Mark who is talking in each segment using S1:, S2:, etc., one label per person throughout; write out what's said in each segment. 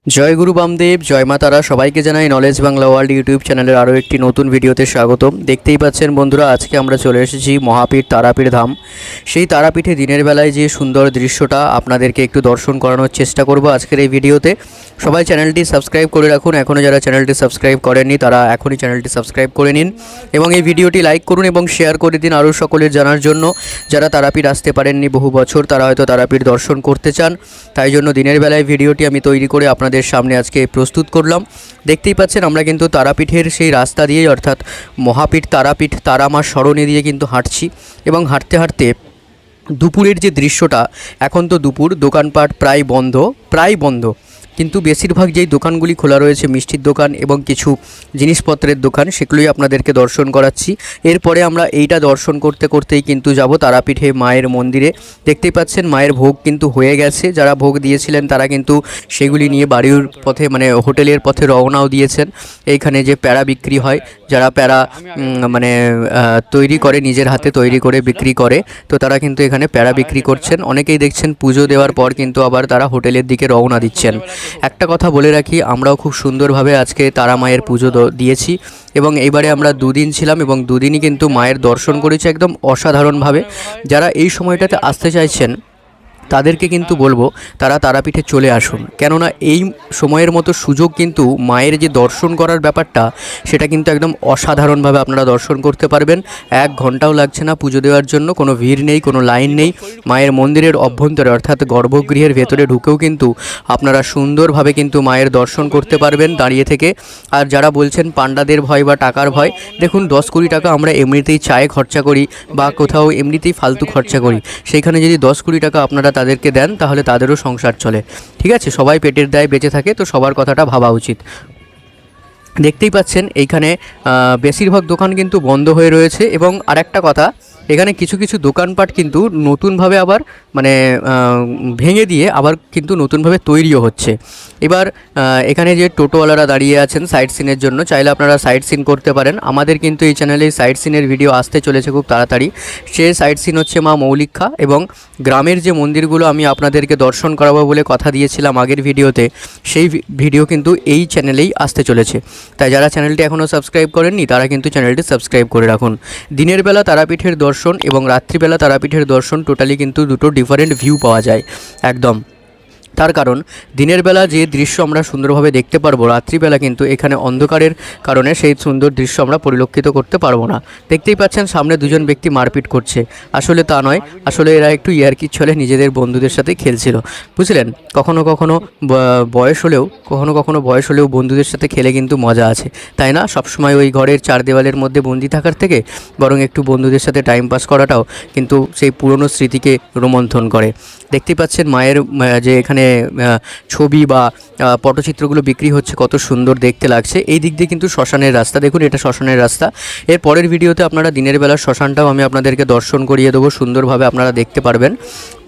S1: জয় গুরু বামদেব, জয় মা তারা। সবাইকে জানাই নলেজ বাংলা ওয়ার্ল্ড ইউটিউব চ্যানেলের আরও একটি নতুন ভিডিওতে স্বাগতম। দেখতেই পাচ্ছেন বন্ধুরা, আজকে আমরা চলে এসেছি মহাপীঠ তারাপীঠ ধাম। সেই তারাপীঠে দিনের বেলায় যে সুন্দর দৃশ্যটা আপনাদেরকে একটু দর্শন করানোর চেষ্টা করব আজকের এই ভিডিওতে। সবাই চ্যানেলটি সাবস্ক্রাইব করে রাখুন। এখনও যারা চ্যানেলটি সাবস্ক্রাইব করেননি তারা এখনই চ্যানেলটি সাবস্ক্রাইব করে নিন এবং এই ভিডিওটি লাইক করুন এবং শেয়ার করে দিন আরও সকলের জানার জন্য। যারা তারাপীঠ আসতে পারেননি বহু বছর, তারা হয়তো তারাপীঠ দর্শন করতে চান, তাই জন্য দিনের বেলায় ভিডিওটি আমি তৈরি করে আপনাদের সামনে আজকে প্রস্তুত করলাম। দেখতেই পাচ্ছেন আমরা কিন্তু তারাপীঠের সেই রাস্তা দিয়ে, অর্থাৎ মহাপীঠ তারাপীঠ তারামার সরণি দিয়ে কিন্তু হাঁটছি এবং হাঁটতে হাঁটতে দুপুরের যে দৃশ্যটা, এখন তো দুপুর, দোকানপাট প্রায় বন্ধ, কিন্তু বেশিরভাগ যেই দোকানগুলি খোলা রয়েছে, মিষ্টির দোকান এবং কিছু জিনিসপত্রের দোকান, সেগুলোই আপনাদেরকে দর্শন করাচ্ছি। এরপরে আমরা এইটা দর্শন করতে করতেই কিন্তু যাব তারাপীঠে মায়ের মন্দিরে। দেখতেই পাচ্ছেন মায়ের ভোগ কিন্তু হয়ে গেছে। যারা ভোগ দিয়েছিলেন তারা কিন্তু সেগুলি নিয়ে বাড়ির পথে, মানে হোটেলের পথে রওনাও দিয়েছেন। এইখানে যে প্যারা বিক্রি হয়, যারা প্যারা তৈরি করে, নিজের হাতে তৈরি করে বিক্রি করে, তো তারা কিন্তু এখানে প্যারা বিক্রি করছেন। অনেকেই দেখছেন পুজো দেওয়ার পর কিন্তু আবার তারা হোটেলের দিকে রওনা দিচ্ছেন। একটা কথা বলে রাখি, আমরাও খুব সুন্দরভাবে আজকে তারা মায়ের পুজো দিয়েছি এবং এইবারে আমরা দুদিন ছিলাম এবং দুদিনই কিন্তু মায়ের দর্শন করেছি একদম অসাধারণভাবে। যারা এই সময়টাতে আসতে চাইছেন তাদেরকে কিন্তু বলবো তারা তারাপীঠে চলে আসুন, কেননা এই সময়ের মতো সুযোগ কিন্তু মায়ের যে দর্শন করার ব্যাপারটা, সেটা কিন্তু একদম অসাধারণভাবে আপনারা দর্শন করতে পারবেন। 1 ঘন্টাও লাগছে না পুজো দেওয়ার জন্য, কোনো ভিড় নেই, কোনো লাইন নেই। মায়ের মন্দিরের অভ্যন্তরে অর্থাৎ গর্ভগৃহের ভেতরে ঢুকেও কিন্তু আপনারা সুন্দরভাবে কিন্তু মায়ের দর্শন করতে পারবেন দাঁড়িয়ে থেকে। আর যারা বলছেন পাণ্ডাদের ভয় বা টাকার ভয়, দেখুন 10-20 টাকা আমরা এমনিতেই চায়ে খরচা করি বা কোথাও এমনিতেই ফালতু খরচা করি, সেইখানে যদি 10-20 টাকা আপনারা তাদেরকে দেন তাহলে তাদেরও সংসার চলে। ঠিক আছে, সবাই পেটের দায়ে বেঁচে থাকে, তো সবার কথাটা ভাবা উচিত। দেখতেই পাচ্ছেন এইখানে বেশিরভাগ দোকান কিন্তু বন্ধ হয়ে রয়েছে এবং আরেকটা কথা, এখানে কিছু কিছু দোকানপাট কিন্তু নতুনভাবে আবার ভেঙে দিয়ে আবার কিন্তু নতুনভাবে তৈরিও হচ্ছে। এবার এখানে যে টোটোওয়ালারা দাঁড়িয়ে আছেন সাইট সিনের জন্য, চাইলে আপনারা সাইট সিন করতে পারেন। আমাদের কিন্তু এই চ্যানেলে সাইট সিনের ভিডিও আসতে চলেছে খুব তাড়াতাড়ি। সে সাইট সিন হচ্ছে মা মৌলিক্ষা এবং গ্রামের যে মন্দিরগুলো আমি আপনাদেরকে দর্শন করাবো বলে কথা দিয়েছিলাম আগের ভিডিওতে, সেই ভিডিও কিন্তু এই চ্যানেলেই আসতে চলেছে। তাই যারা চ্যানেলটি এখনও সাবস্ক্রাইব করেননি তারা কিন্তু চ্যানেলটি সাবস্ক্রাইব করে রাখুন। দিনের বেলা তারাপীঠের দর্শন এবং রাত্রিবেলা তারাপীঠের দর্শন টোটালি কিন্তু দুটো ডিফারেন্ট ভিউ পাওয়া যায় একদম। তার কারণ দিনের বেলা যে দৃশ্য আমরা সুন্দরভাবে দেখতে পারবো, রাত্রিবেলা কিন্তু এখানে অন্ধকারের কারণে সেই সুন্দর দৃশ্য আমরা পরিলক্ষিত করতে পারবো না। দেখতেই পাচ্ছেন সামনে দুজন ব্যক্তি মারপিট করছে, আসলে তা নয়, আসলে এরা একটু ইয়ার্কির ছলে নিজেদের বন্ধুদের সাথে খেলছিল, বুঝলেন। কখনো কখনো বয়স হলেও বন্ধুদের সাথে খেলে কিন্তু মজা আছে, তাই না? সবসময় ওই ঘরের 4 দেওয়ালের মধ্যে বন্দি থাকার থেকে বরং একটু বন্ধুদের সাথে টাইম পাস করাটাও কিন্তু সেই পুরনো স্মৃতিকে রোমন্থন করে। দেখতেই পাচ্ছেন মায়ের যে এখানে ছবি বা পটচিত্রগুলো বিক্রি হচ্ছে, কত সুন্দর দেখতে লাগছে। এই দিক দিয়ে কিন্তু শ্মশানের রাস্তা, দেখুন এটা শ্মশানের রাস্তা। এর পরের ভিডিওতে আপনারা দিনের বেলার শ্মশানটাও আমি আপনাদেরকে দর্শন করিয়ে দেবো, সুন্দরভাবে আপনারা দেখতে পারবেন।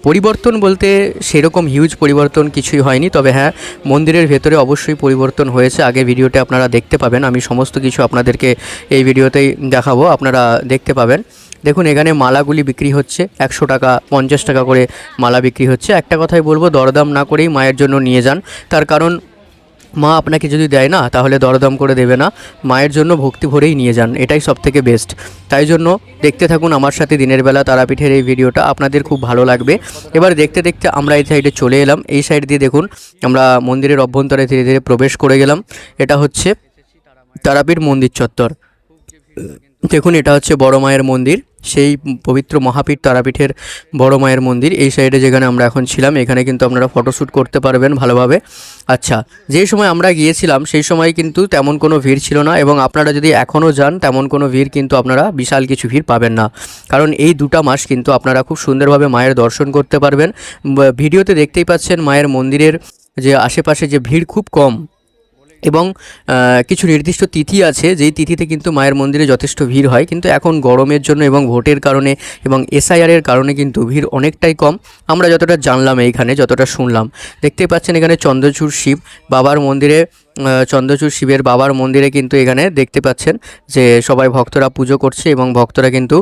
S1: পরিবর্তন বলতে সেরকম হিউজ পরিবর্তন কিছুই হয়নি, তবে হ্যাঁ মন্দিরের ভেতরে অবশ্যই পরিবর্তন হয়েছে। আগের ভিডিওতে আপনারা দেখতে পাবেন, আমি সমস্ত কিছু আপনাদেরকে এই ভিডিওতেই দেখাবো, আপনারা দেখতে পাবেন। দেখুন এখানে মালাগুলি বিক্রি হচ্ছে 100 টাকা 50 টাকা করে মালা বিক্রি হচ্ছে। একটা কথাই বলবো, দরদাম না করেই মায়ের জন্য নিয়ে যান, তার কারণ মা আপনাকে যদি দেয় না তাহলে দরদাম করে দেবে না, মায়ের জন্য ভক্তি ভরেই নিয়ে যান, এটাই সবথেকে বেস্ট। তাই জন্য দেখতে থাকুন আমার সাথে দিনের বেলা তারাপীঠের এই ভিডিওটা, আপনাদের খুব ভালো লাগবে। এবার দেখতে দেখতে আমরা এই সাইডে চলে এলাম। এই সাইড দিয়ে দেখুন আমরা মন্দিরের অভ্যন্তরে ধীরে ধীরে প্রবেশ করে গেলাম। এটা হচ্ছে তারাপীঠ মন্দির চত্বর। দেখুন এটা হচ্ছে বড় মায়ের মন্দির, সেই পবিত্র মহাপীঠ তারাপীঠের বড় মায়ের মন্দির। এই সাইডে যেখানে আমরা এখন ছিলাম, এখানে কিন্তু আপনারা ফটোশ্যুট করতে পারবেন ভালোভাবে। আচ্ছা, যেই সময় আমরা গিয়েছিলাম সেই সময় কিন্তু তেমন কোনো ভিড় ছিল না এবং আপনারা যদি এখনও যান তেমন কোনো ভিড় কিন্তু আপনারা বিশাল কিছু ভিড় পাবেন না, কারণ এই 2টা মাস কিন্তু আপনারা খুব সুন্দরভাবে মায়ের দর্শন করতে পারবেন। ভিডিওতে দেখতেই পাচ্ছেন মায়ের মন্দিরের যে আশেপাশে যে ভিড় খুব কম এবং কিছু নির্দিষ্ট তিথি আছে যেই তিথিতে কিন্তু মায়ের মন্দিরে যথেষ্ট ভিড় হয়, কিন্তু এখন গরমের জন্য এবং ভোটের কারণে এবং এসআইআরের কারণে কিন্তু ভিড় অনেকটাই কম। আমরা যতটা জানলাম এইখানে, যতটা শুনলাম, দেখতেই পাচ্ছেন এখানে চন্দ্রচূড় শিব বাবার মন্দিরে চন্দ্রচূড় শিবের বাবার মন্দিরে কিন্তু এখানে দেখতে পাচ্ছেন যে সবাই ভক্তরা পুজো করছে এবং ভক্তরা কিন্তু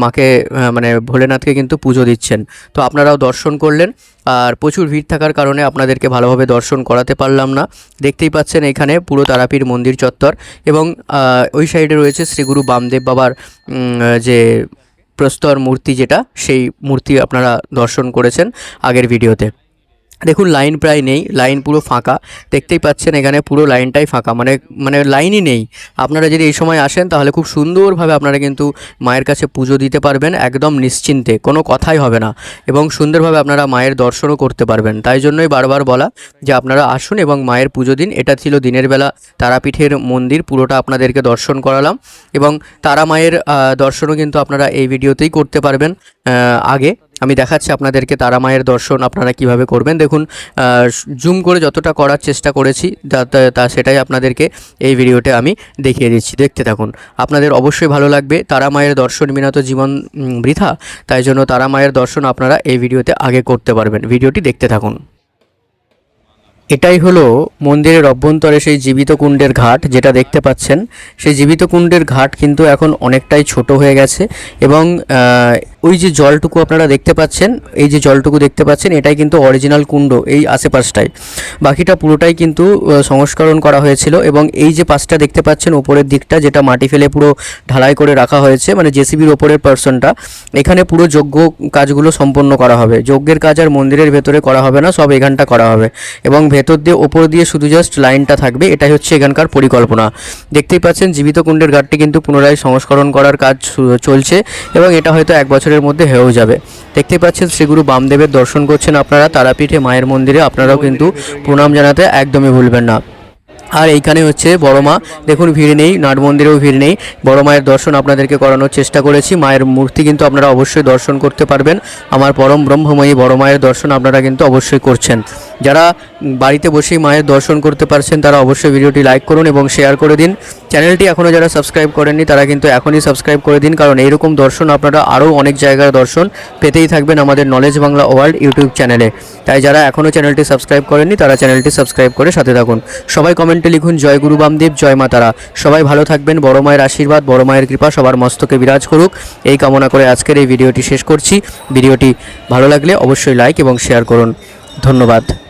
S1: মাকে মানে ভোলেনাথকে কিন্তু পুজো দিচ্ছেন। তো আপনারাও দর্শন করলেন, আর প্রচুর ভিড় থাকার কারণে আপনাদেরকে ভালোভাবে দর্শন করাতে পারলাম না। দেখতেই পাচ্ছেন এখানে পুরো তারাপীঠ মন্দির চত্বর, এবং ওই সাইডে রয়েছে শ্রী গুরু বামদেব বাবার যে প্রস্তর মূর্তি, যেটা সেই মূর্তি আপনারা দর্শন করেছেন আগের ভিডিওতে। দেখুন লাইন প্রায় নেই, লাইন পুরো ফাঁকা। দেখতেই পাচ্ছেন এখানে পুরো লাইনটাই ফাঁকা, মানে লাইনই নেই। আপনারা যদি এই সময় আসেন তাহলে খুব সুন্দরভাবে আপনারা কিন্তু মায়ের কাছে পুজো দিতে পারবেন, একদম নিশ্চিন্তে, কোনো কথাই হবে না, এবং সুন্দরভাবে আপনারা মায়ের দর্শনও করতে পারবেন। তাই জন্যই বারবার বলা যে আপনারা আসুন এবং মায়ের পুজো দিন। এটা ছিল দিনের বেলা তারাপীঠের মন্দির, পুরোটা আপনাদেরকে দর্শন করালাম, এবং তারা মায়ের দর্শনও কিন্তু আপনারা এই ভিডিওতেই করতে পারবেন। আগে আমি দেখাচ্ছি আপনাদেরকে তারা মায়ের দর্শন আপনারা কিভাবে করবেন। দেখুন জুম করে যতটা করার চেষ্টা করেছি তা সেটাই আপনাদেরকে এই ভিডিওতে আমি দেখিয়ে দিচ্ছি, দেখতে থাকুন, আপনাদের অবশ্যই ভালো লাগবে। তারা মায়ের দর্শন বিনা তো জীবন বৃথা, তাই জন্য তারা মায়ের দর্শন আপনারা এই ভিডিওতে আগে করতে পারবেন। ভিডিওটি দেখতে থাকুন। এটাই হলো মন্দিরের অভ্যন্তরে সেই জীবিত কুণ্ডের ঘাট, যেটা দেখতে পাচ্ছেন। সেই জীবিত কুণ্ডের ঘাট কিন্তু এখন অনেকটাই ছোট হয়ে গেছে, এবং ওই যে জলটুকু আপনারা দেখতে পাচ্ছেন, এই যে জলটুকু দেখতে পাচ্ছেন, এটাই কিন্তু অরিজিনাল কুণ্ড। এই আশেপাশটাই, বাকিটা পুরোটাই কিন্তু সংস্করণ করা হয়েছিল। এবং এই যে পাশটা দেখতে পাচ্ছেন উপরের দিকটা, যেটা মাটি ফেলে পুরো ঢালাই করে রাখা হয়েছে, মানে জেসিবির ওপরের পার্সনটা, এখানে পুরো যজ্ঞ কাজগুলো সম্পন্ন করা হবে। যজ্ঞের কাজ আর মন্দিরের ভেতরে করা হবে না, সব এখানটা করা হবে, এবং ভেতর দিয়ে ওপর দিয়ে শুধু জাস্ট লাইনটা থাকবে। এটাই হচ্ছে এখানকার পরিকল্পনা। দেখতেই পাচ্ছেন জীবিত কুণ্ডের ঘাটটি কিন্তু পুনরায় সংস্করণ করার কাজ চলছে, এবং এটা হয়তো 1 বছরের মধ্যে হয়েও যাবে। দেখতেই পাচ্ছেন শ্রী গুরু বামদেবের দর্শন করছেন আপনারা তারাপীঠে মায়ের মন্দিরে। আপনারাও কিন্তু প্রণাম জানাতে একদমই ভুলবেন না। আর এইখানে হচ্ছে বড় মা, দেখুন ভিড় নেই, নাট মন্দিরেও ভিড় নেই। বড় মায়ের দর্শন আপনাদেরকে করানোর চেষ্টা করেছি। মায়ের মূর্তি কিন্তু আপনারা অবশ্যই দর্শন করতে পারবেন। আমার পরম ব্রহ্মময়ী বড় মায়ের দর্শন আপনারা কিন্তু অবশ্যই করছেন। যারা বাড়িতে বসেই মায়ের দর্শন করতে পারছেন তারা অবশ্যই ভিডিওটি লাইক করুন এবং শেয়ার করে দিন। চ্যানেলটি এখনও যারা সাবস্ক্রাইব করেননি তারা কিন্তু এখনই সাবস্ক্রাইব করে দিন, কারণ এইরকম দর্শন আপনারা আরও অনেক জায়গার দর্শন পেতেই থাকবেন আমাদের নলেজ বাংলা ওয়ার্ল্ড ইউটিউব চ্যানেলে। তাই যারা এখনও চ্যানেলটি সাবস্ক্রাইব করেননি তারা চ্যানেলটি সাবস্ক্রাইব করে সাথে থাকুন। সবাই কমেন্টে লিখুন জয় গুরু বামদেব, জয় মা তারা। সবাই ভালো থাকবেন, বড় মায়ের আশীর্বাদ, বড় মায়ের কৃপা সবার মস্তকে বিরাজ করুক, এই কামনা করে আজকের এই ভিডিওটি শেষ করছি। ভিডিওটি ভালো লাগলে অবশ্যই লাইক এবং শেয়ার করুন। ধন্যবাদ।